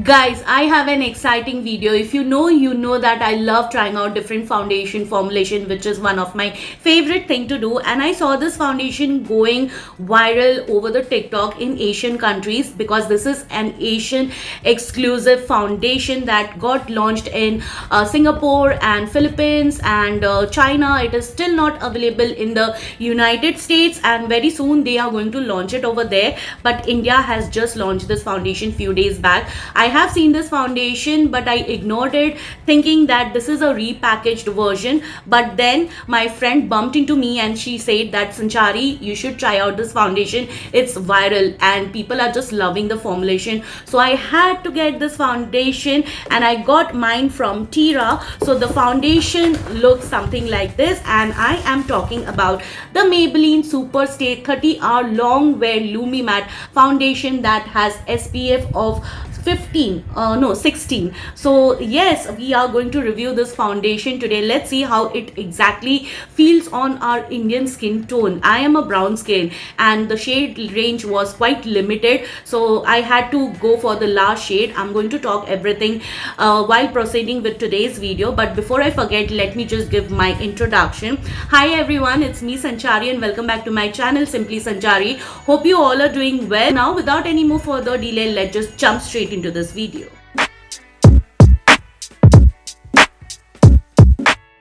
Guys, I have an exciting video. If you know that I love trying out different foundation formulation, which is one of my favorite thing to do. And I saw this foundation going viral over the TikTok in Asian countries because this is an Asian exclusive foundation that got launched in Singapore and Philippines and China. It is still not available in the United States, and very soon they are going to launch it over there. But India has just launched this foundation few days back. I have seen this foundation, but I ignored it thinking that this is a repackaged version. But then my friend bumped into me and she said that, Sanchari, you should try out this foundation. It's viral and people are just loving the formulation. So I had to get this foundation and I got mine from Tira. So the foundation looks something like this, and I am talking about the Maybelline Superstay 30-hour Longwear Lumi Matte foundation that has SPF of 16. So yes, we are going to review this foundation today. Let's see how it exactly feels on our Indian skin tone. I am a brown skin and the shade range was quite limited, so I had to go for the last shade. I'm going to talk everything while proceeding with today's video, but before I forget, let me just give my introduction. Hi everyone, it's me Sanchari and welcome back to my channel Simply Sanchari. Hope you all are doing well. Now without any more further delay, let's just jump straight into this video.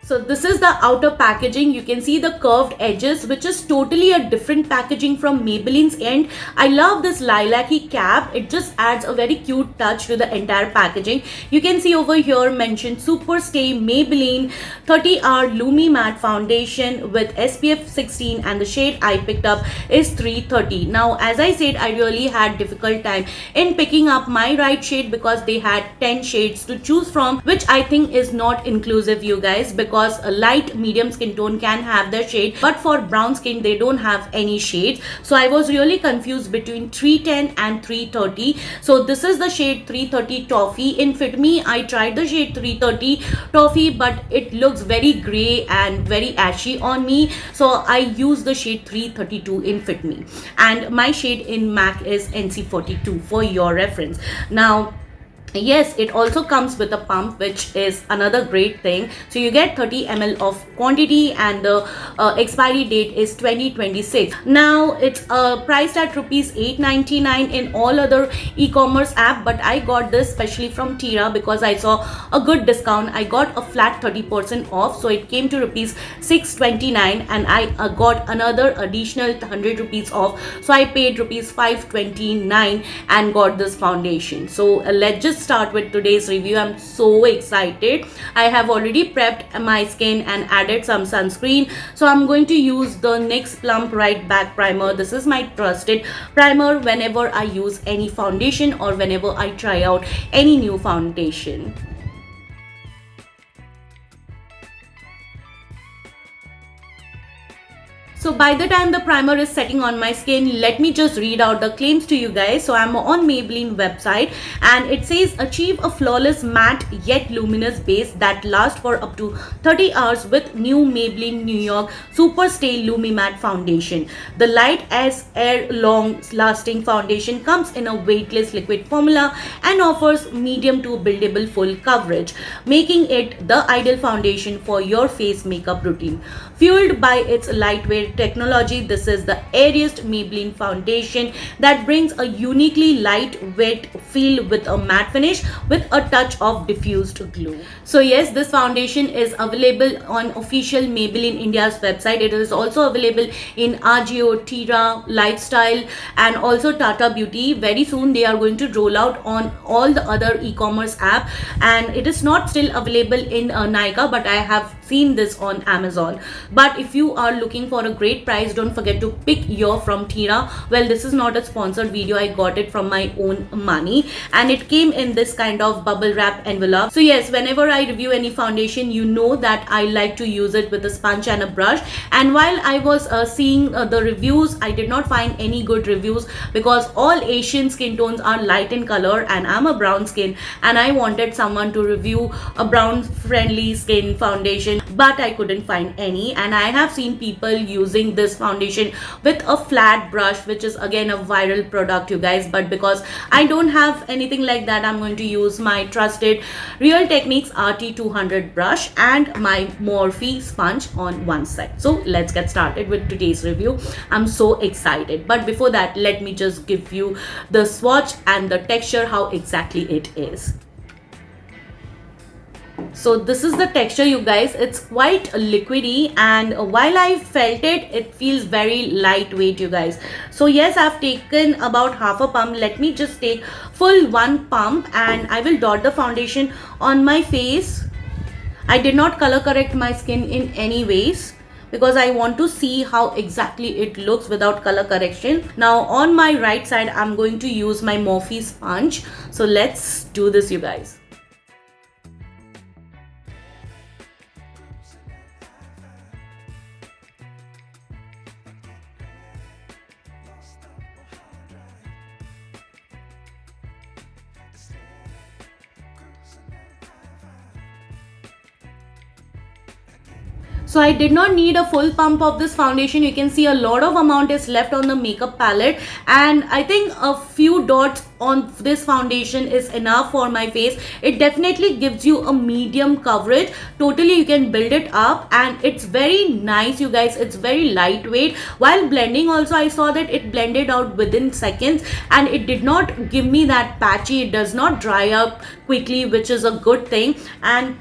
So this is the outer packaging. You can see the curved edges, which is totally a different packaging from Maybelline's end. I love this lilac-y cap. It just adds a very cute touch to the entire packaging. You can see over here mentioned Superstay Maybelline 30-hour Lumi Matte Foundation with SPF 16, and the shade I picked up is 330. Now, as I said, I really had difficult time in picking up my right shade because they had 10 shades to choose from, which I think is not inclusive, you guys, because a light medium skin tone can have their shade, but for brown skin they don't have any shades. So I was really confused between 310 and 330. So this is the shade 330 Toffee. In Fit Me, I tried the shade 330 Toffee, but it looks very gray and very ashy on me, so I use the shade 332 in Fit Me, and my shade in MAC is NC42 for your reference. Now yes, it also comes with a pump, which is another great thing. So you get 30 ml of quantity and the expiry date is 2026. Now it's priced at rupees 899 in all other e-commerce app, but I got this specially from Tira because I saw a good discount. I got a flat 30% off, so it came to rupees 629, and I got another additional 100 rupees off, so I paid rupees 529 and got this foundation. So let's just start with today's review. I'm so excited. I have already prepped my skin and added some sunscreen. So I'm going to use the NYX Plump Right Back Primer. This is my trusted primer whenever I use any foundation or whenever I try out any new foundation. So by the time the primer is setting on my skin, let me just read out the claims to you guys. So I'm on Maybelline website and it says, achieve a flawless matte yet luminous base that lasts for up to 30 hours with new Maybelline New York Superstay Lumi Matte Foundation. The light as air long lasting foundation comes in a weightless liquid formula and offers medium to buildable full coverage, making it the ideal foundation for your face makeup routine. Fueled by its lightweight technology, this is the airiest Maybelline foundation that brings a uniquely lightweight feel with a matte finish with a touch of diffused glow. So yes, this foundation is available on official Maybelline India's website. It is also available in Ajio, Tira, Lifestyle, and also Tata Beauty. Very soon they are going to roll out on all the other e-commerce app, and it is not still available in Nykaa, but I have seen this on Amazon. But if you are looking for a great price, don't forget to pick your from Tira. Well, this is not a sponsored video. I got it from my own money, and it came in this kind of bubble wrap envelope. So yes, whenever I review any foundation, you know that I like to use it with a sponge and a brush. And while I was seeing the reviews, I did not find any good reviews because all Asian skin tones are light in color and I'm a brown skin and I wanted someone to review a brown friendly skin foundation. but I couldn't find any. And I have seen people using this foundation with a flat brush, which is again a viral product, you guys. But because I don't have anything like that, I'm going to use my trusted Real Techniques RT200 brush and my Morphe sponge on one side. So let's get started with today's review. I'm so excited, but before that, let me just give you the swatch and the texture, how exactly it is. So this is the texture, you guys. It's quite liquidy, and while I felt it, it feels very lightweight, you guys. So yes, I've taken about half a pump. Let me just take full one pump and I will dot the foundation on my face. I did not color correct my skin in any ways because I want to see how exactly it looks without color correction. Now on my right side, I'm going to use my Morphe sponge. So let's do this, you guys. So I did not need a full pump of this foundation. You can see a lot of amount is left on the makeup palette, and I think a few dots on this foundation is enough for my face. It definitely gives you a medium coverage. Totally you can build it up, and it's very nice, you guys. It's very lightweight. While blending also, I saw that it blended out within seconds and it did not give me that patchy. It does not dry up quickly, which is a good thing. And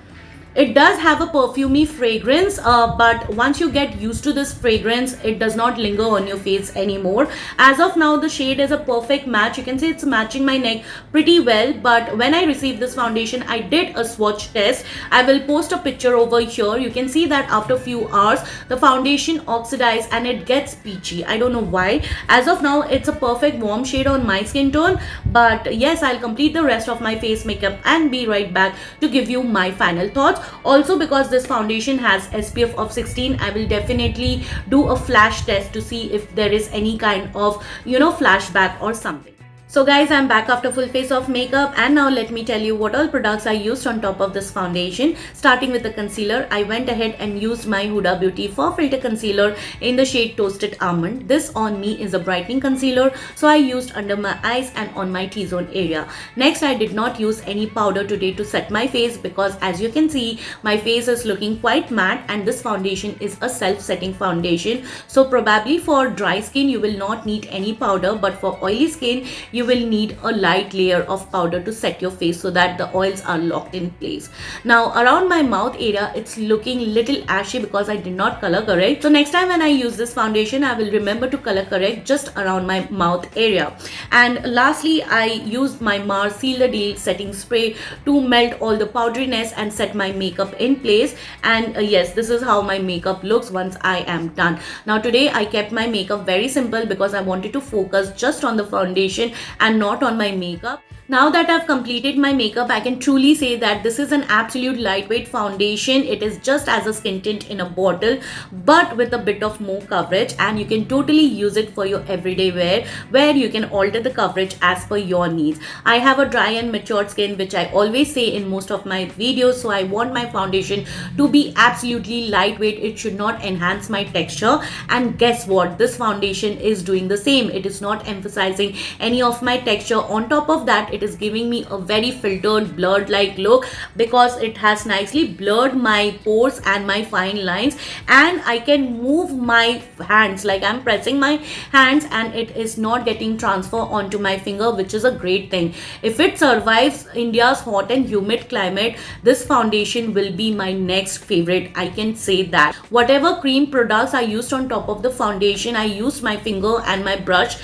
it does have a perfumey fragrance, but once you get used to this fragrance, it does not linger on your face anymore. As of now, the shade is a perfect match. You can see it's matching my neck pretty well. But when I received this foundation, I did a swatch test. I will post a picture over here. You can see that after a few hours, the foundation oxidizes and it gets peachy. I don't know why. As of now, it's a perfect warm shade on my skin tone. But yes, I'll complete the rest of my face makeup and be right back to give you my final thoughts. Also, because this foundation has SPF of 16, I will definitely do a flash test to see if there is any kind of, flashback or something. So guys, I'm back after full face of makeup, and now let me tell you what all products I used on top of this foundation. Starting with the concealer, I went ahead and used my Huda Beauty Faux Filter Concealer in the shade Toasted Almond. This on me is a brightening concealer, so I used under my eyes and on my T-zone area. Next, I did not use any powder today to set my face because as you can see, my face is looking quite matte, and this foundation is a self-setting foundation. So probably for dry skin, you will not need any powder, but for oily skin, you will need a light layer of powder to set your face so that the oils are locked in place. Now around my mouth area, it's looking little ashy because I did not color correct. So next time when I use this foundation, I will remember to color correct just around my mouth area. And lastly, I used my Nars Seal the Deal setting spray to melt all the powderiness and set my makeup in place. And yes, this is how my makeup looks once I am done. Now today I kept my makeup very simple because I wanted to focus just on the foundation and not on my makeup. Now that I've completed my makeup, I can truly say that this is an absolute lightweight foundation. It is just as a skin tint in a bottle, but with a bit of more coverage, and you can totally use it for your everyday wear where you can alter the coverage as per your needs. I have a dry and matured skin, which I always say in most of my videos, so I want my foundation to be absolutely lightweight. It should not enhance my texture, and guess what? This foundation is doing the same. It is not emphasizing any of my texture. On top of that, it is giving me a very filtered, blurred like look because it has nicely blurred my pores and my fine lines, and I can move my hands like I'm pressing my hands and it is not getting transfer onto my finger, which is a great thing. If it survives India's hot and humid climate, this foundation will be my next favorite. I can say that. Whatever cream products I used on top of the foundation, I used my finger and my brush.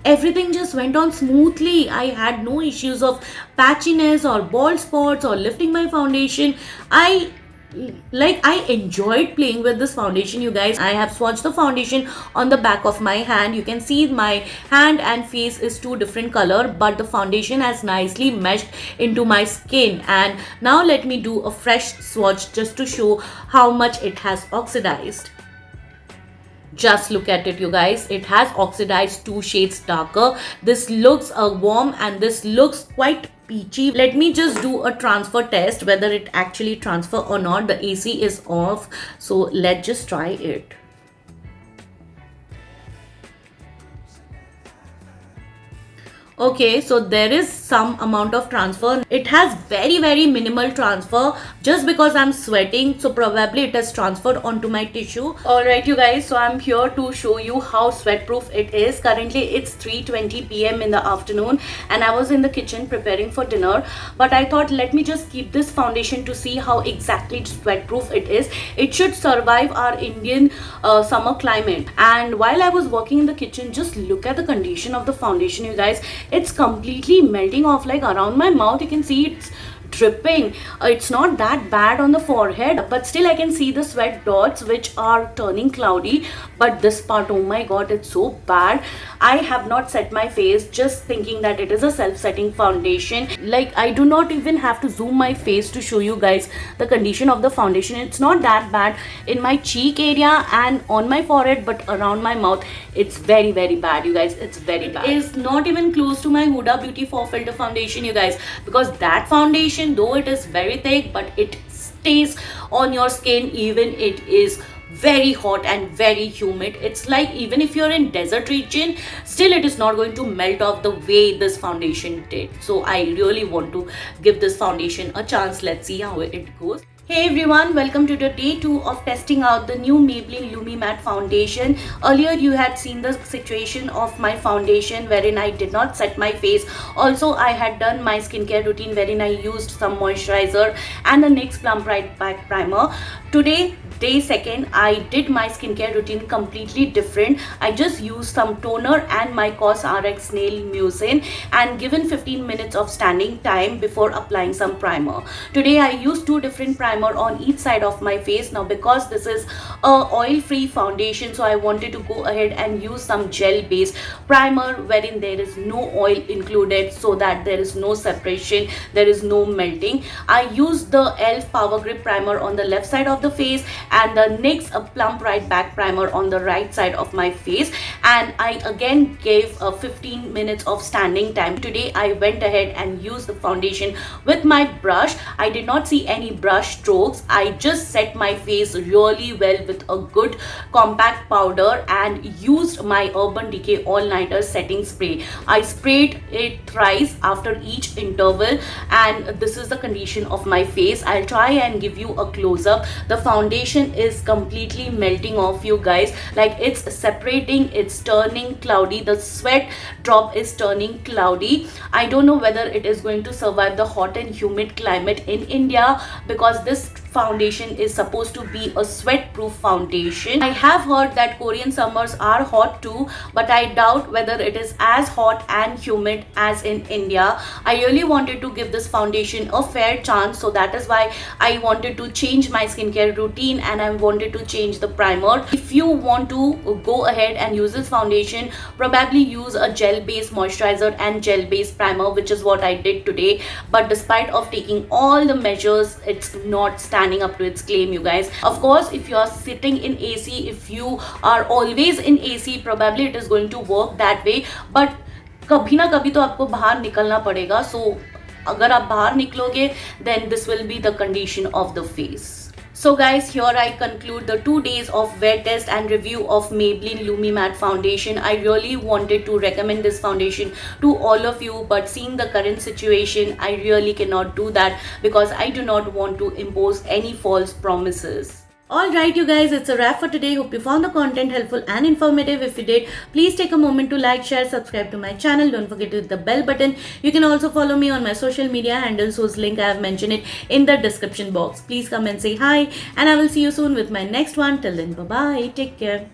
Everything just went on smoothly. I had no issues of patchiness or bald spots or lifting my foundation. I enjoyed playing with this foundation, you guys. I have swatched the foundation on the back of my hand. You can see my hand and face is two different color, but the foundation has nicely meshed into my skin. And now let me do a fresh swatch just to show how much it has oxidized. Just look at it, you guys. It has oxidized 2 shades darker. This looks warm and this looks quite peachy. Let me just do a transfer test whether it actually transfer or not. The AC is off, so let's just try it. Okay, so there is some amount of transfer. It has very minimal transfer just because I'm sweating, so probably it has transferred onto my tissue. Alright you guys, so I'm here to show you how sweat proof it is. Currently it's 3:20 p.m. in the afternoon and I was in the kitchen preparing for dinner, but I thought let me just keep this foundation to see how exactly sweat proof it is. It should survive our Indian summer climate. And while I was working in the kitchen, just look at the condition of the foundation, you guys. It's completely melting off, like around my mouth you can see it's dripping. It's not that bad on the forehead, but still I can see the sweat dots which are turning cloudy. But this part, oh my god, it's so bad. I have not set my face, just thinking that it is a self-setting foundation. Like I do not even have to zoom my face to show you guys the condition of the foundation. It's not that bad in my cheek area and on my forehead, but around my mouth it's very bad, you guys. It's very bad. It is not even close to my Huda Beauty Faux Filter foundation, you guys, because that foundation, though it is very thick, but it stays on your skin even it is very hot and very humid. It's like even if you're in desert region, still it is not going to melt off the way this foundation did. So I really want to give this foundation a chance. Let's see how it goes. Hey everyone, welcome to the day 2 of testing out the new Maybelline Lumi Matte Foundation. Earlier you had seen the situation of my foundation wherein I did not set my face. Also I had done my skincare routine wherein I used some moisturizer and the NYX Plump Right Back Primer. Today, day 2nd, I did my skincare routine completely different. I just used some toner and my COSRX Nail Mucin and given 15 minutes of standing time before applying some primer. Today I used 2 different primers on each side of my face. Now because this is a oil free foundation, so I wanted to go ahead and use some gel based primer wherein there is no oil included, so that there is no separation, there is no melting. I used the ELF Power Grip primer on the left side of the face and the NYX Plump Right Back primer on the right side of my face, and I again gave a 15 minutes of standing time. Today I went ahead and used the foundation with my brush. I did not see any brush strokes. I just set my face really well with a good compact powder and used my Urban Decay All Nighter setting spray. I sprayed it thrice after each interval, and this is the condition of my face. I'll try and give you a close-up. The foundation is completely melting off, you guys. Like it's separating, it's turning cloudy. The sweat drop is turning cloudy. I don't know whether it is going to survive the hot and humid climate in India, because this foundation is supposed to be a sweat proof foundation. I have heard that Korean summers are hot too, but I doubt whether it is as hot and humid as in India. I really wanted to give this foundation a fair chance, so that is why I wanted to change my skincare routine and I wanted to change the primer. If you want to go ahead and use this foundation, probably use a gel based moisturizer and gel based primer, which is what I did today. But despite of taking all the measures, it's not standing up to its claim, you guys. Of course, if you are sitting in AC, if you are always in AC, probably it is going to work that way, but कभी ना कभी तो आपको बाहर निकलना पड़ेगा. So अगर आप बाहर निकलोगे, then this will be the condition of the face. So guys, here I conclude the 2 days of wear test and review of Maybelline Lumi Matte Foundation. I really wanted to recommend this foundation to all of you, but seeing the current situation, I really cannot do that because I do not want to impose any false promises. Alright you guys, it's a wrap for today. Hope you found the content helpful and informative. If you did, please take a moment to like, share, subscribe to my channel. Don't forget to hit the bell button. You can also follow me on my social media handles, whose link I have mentioned it in the description box. Please come and say hi, and I will see you soon with my next one. Till then, bye bye, take care.